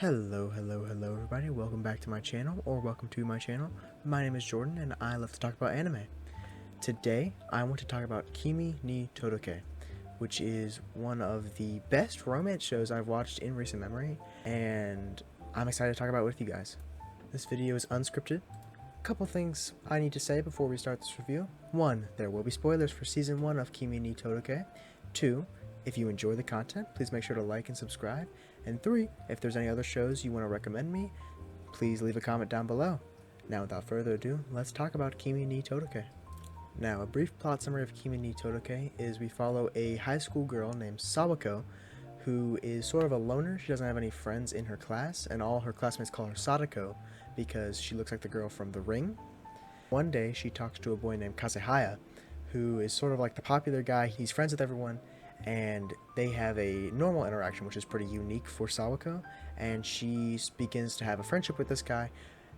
Hello everybody, welcome back to my channel, or welcome to my channel. My name is Jordan and I love to talk about anime. Today, I want to talk about Kimi Ni Todoke, which is one of the best romance shows I've watched in recent memory, and I'm excited to talk about it with you guys. This video is unscripted. A couple things I need to say before we start this review. 1. There will be spoilers for Season 1 of Kimi Ni Todoke. 2. If you enjoy the content, please make sure to like and subscribe. And 3, if there's any other shows you want to recommend me, please leave a comment down below. Now without further ado, let's talk about Kimi ni Todoke. Now, a brief plot summary of Kimi ni Todoke is we follow a high school girl named Sawako, who is sort of a loner. She doesn't have any friends in her class, and all her classmates call her Sadako because she looks like the girl from The Ring. One day, she talks to a boy named Kazehaya, who is sort of like the popular guy. He's friends with everyone, and they have a normal interaction, which is pretty unique for Sawako, and she begins to have a friendship with this guy,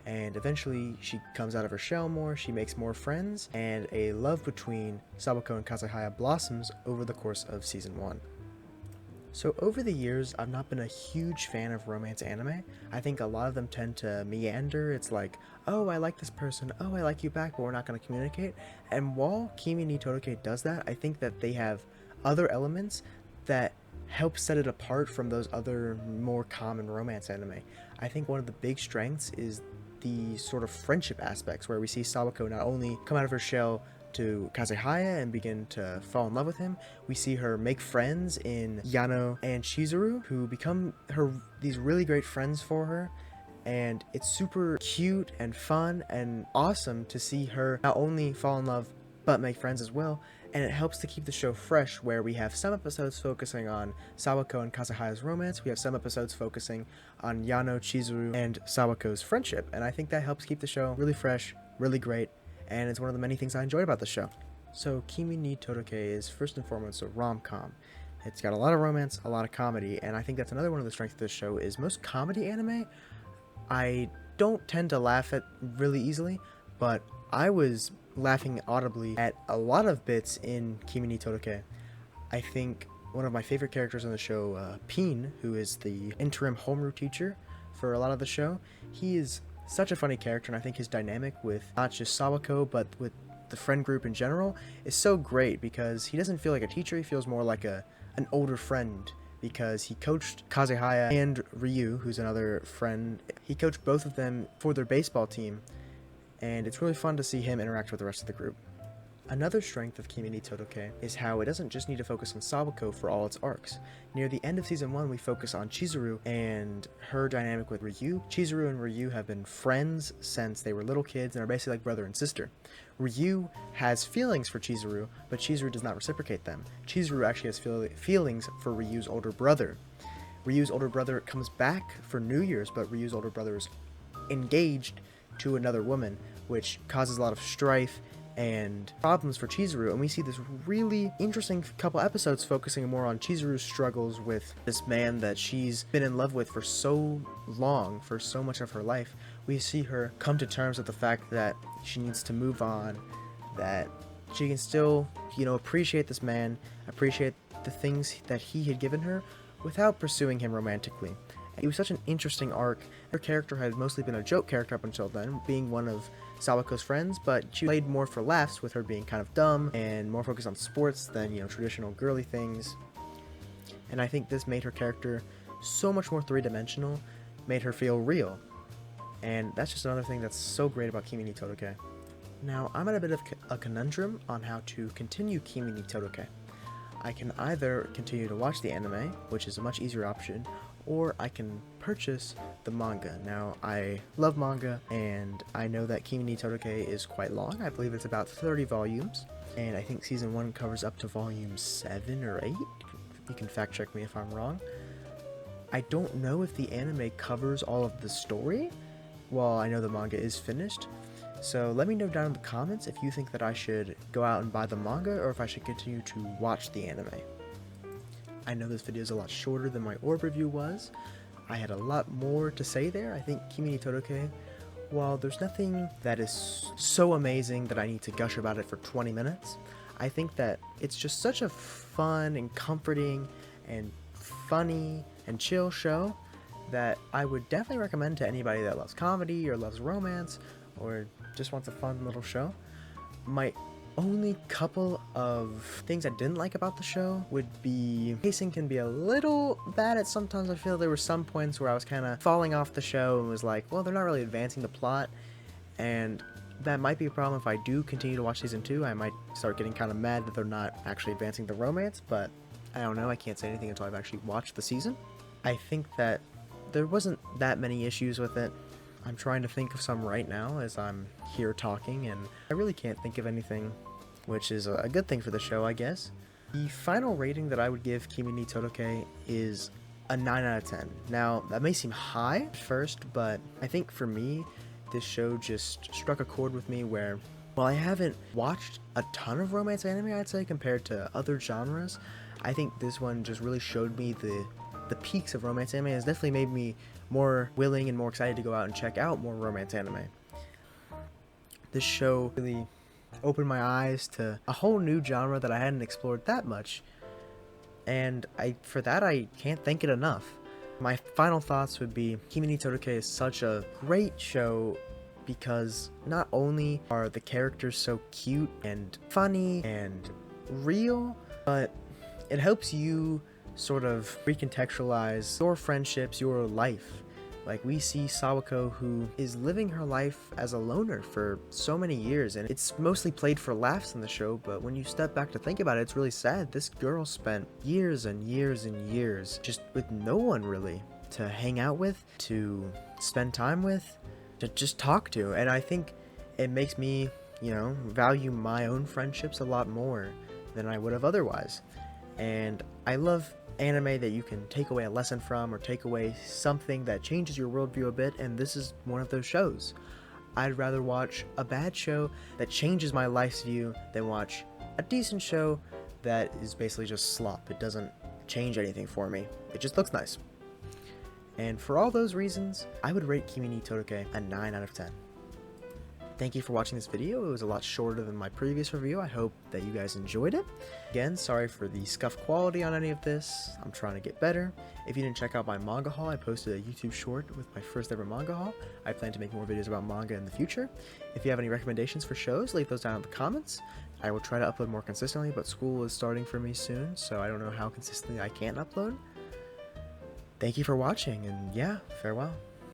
and eventually she comes out of her shell more, she makes more friends, and a love between Sawako and Kazehaya blossoms over the course of Season 1. So over the years, I've not been a huge fan of romance anime. I think a lot of them tend to meander. It's like, oh, I like this person, oh, I like you back, but we're not going to communicate. And while Kimi ni Todoke does that, I think that they have other elements that help set it apart from those other more common romance anime. I think one of the big strengths is the sort of friendship aspects, where we see Sawako not only come out of her shell to Kazehaya and begin to fall in love with him, we see her make friends in Yano and Chizuru, who become these really great friends for her. And it's super cute and fun and awesome to see her not only fall in love but make friends as well. And it helps to keep the show fresh, where we have some episodes focusing on Sawako and Kazehaya's romance, we have some episodes focusing on Yano, Chizuru, and Sawako's friendship, and I think that helps keep the show really fresh, really great, and it's one of the many things I enjoyed about the show. So Kimi ni Todoke is first and foremost a rom-com. It's got a lot of romance, a lot of comedy, and I think that's another one of the strengths of this show is most comedy anime, I don't tend to laugh at really easily, but I was laughing audibly at a lot of bits in Kimi ni Todoke. I think one of my favorite characters on the show, Pin, who is the interim homeroom teacher for a lot of the show, he is such a funny character, and I think his dynamic with not just Sawako but with the friend group in general is so great, because he doesn't feel like a teacher, he feels more like an older friend, because he coached Kazehaya and Ryu, who's another friend. He coached both of them for their baseball team, and it's really fun to see him interact with the rest of the group. Another strength of Kimi ni Todoke is how it doesn't just need to focus on Sawako for all its arcs. Near the end of Season 1, we focus on Chizuru and her dynamic with Ryu. Chizuru and Ryu have been friends since they were little kids and are basically like brother and sister. Ryu has feelings for Chizuru, but Chizuru does not reciprocate them. Chizuru actually has feelings for Ryu's older brother. Ryu's older brother comes back for New Year's, but Ryu's older brother is engaged to another woman, which causes a lot of strife and problems for Chizuru, and we see this really interesting couple episodes focusing more on Chizuru's struggles with this man that she's been in love with for so long, for so much of her life. We see her come to terms with the fact that she needs to move on, that she can still, appreciate this man, appreciate the things that he had given her without pursuing him romantically. It was such an interesting arc. Her character had mostly been a joke character up until then, being one of Sawako's friends, but she played more for laughs, with her being kind of dumb and more focused on sports than, traditional girly things. And I think this made her character so much more three-dimensional, made her feel real. And that's just another thing that's so great about Kimi ni Todoke. Now, I'm at a bit of a conundrum on how to continue Kimi ni Todoke. I can either continue to watch the anime, which is a much easier option, or I can purchase the manga. Now, I love manga, and I know that Kimi ni Todoke is quite long. I believe it's about 30 volumes, and I think Season 1 covers up to volume 7 or 8. You can fact check me if I'm wrong. I don't know if the anime covers all of the story, while I know the manga is finished. So let me know down in the comments if you think that I should go out and buy the manga, or if I should continue to watch the anime. I know this video is a lot shorter than my orb review was. I had a lot more to say there. I think Kimi ni Todoke, while there's nothing that is so amazing that I need to gush about it for 20 minutes, I think that it's just such a fun and comforting and funny and chill show that I would definitely recommend to anybody that loves comedy or loves romance or just wants a fun little show. My only couple of things I didn't like about the show would be pacing can be a little bad at sometimes. I feel there were some points where I was kind of falling off the show and was like, well, they're not really advancing the plot, and that might be a problem if I do continue to watch season 2. I might start getting kind of mad that they're not actually advancing the romance, but I don't know. I can't say anything until I've actually watched the season. I think that there wasn't that many issues with it. I'm trying to think of some right now as I'm here talking, and I really can't think of anything, which is a good thing for the show, I guess. The final rating that I would give Kimi Ni Todoke is a 9 out of 10. Now, that may seem high at first, but I think for me, this show just struck a chord with me where, while I haven't watched a ton of romance anime, I'd say, compared to other genres, I think this one just really showed me the peaks of romance anime. Has definitely made me more willing and more excited to go out and check out more romance anime. This show really opened my eyes to a whole new genre that I hadn't explored that much, and for that I can't thank it enough. My final thoughts would be Kimi ni Todoke is such a great show because not only are the characters so cute and funny and real, but it helps you sort of recontextualize your friendships, your life. Like, we see Sawako, who is living her life as a loner for so many years, and it's mostly played for laughs in the show, but when you step back to think about it, it's really sad. This girl spent years and years and years just with no one really to hang out with, to spend time with, to just talk to, and I think it makes me, value my own friendships a lot more than I would have otherwise. And I love anime that you can take away a lesson from or take away something that changes your worldview a bit, and this is one of those shows. I'd rather watch a bad show that changes my life's view than watch a decent show that is basically just slop. It doesn't change anything for me. It just looks nice. And for all those reasons, I would rate Kimi ni Todoke a 9 out of 10. Thank you for watching this video. It was a lot shorter than my previous review. I hope that you guys enjoyed it. Again, sorry for the scuffed quality on any of this. I'm trying to get better. If you didn't check out my manga haul, I posted a YouTube short with my first ever manga haul. I plan to make more videos about manga in the future. If you have any recommendations for shows, leave those down in the comments. I will try to upload more consistently, but school is starting for me soon, so I don't know how consistently I can upload. Thank you for watching, and yeah, farewell.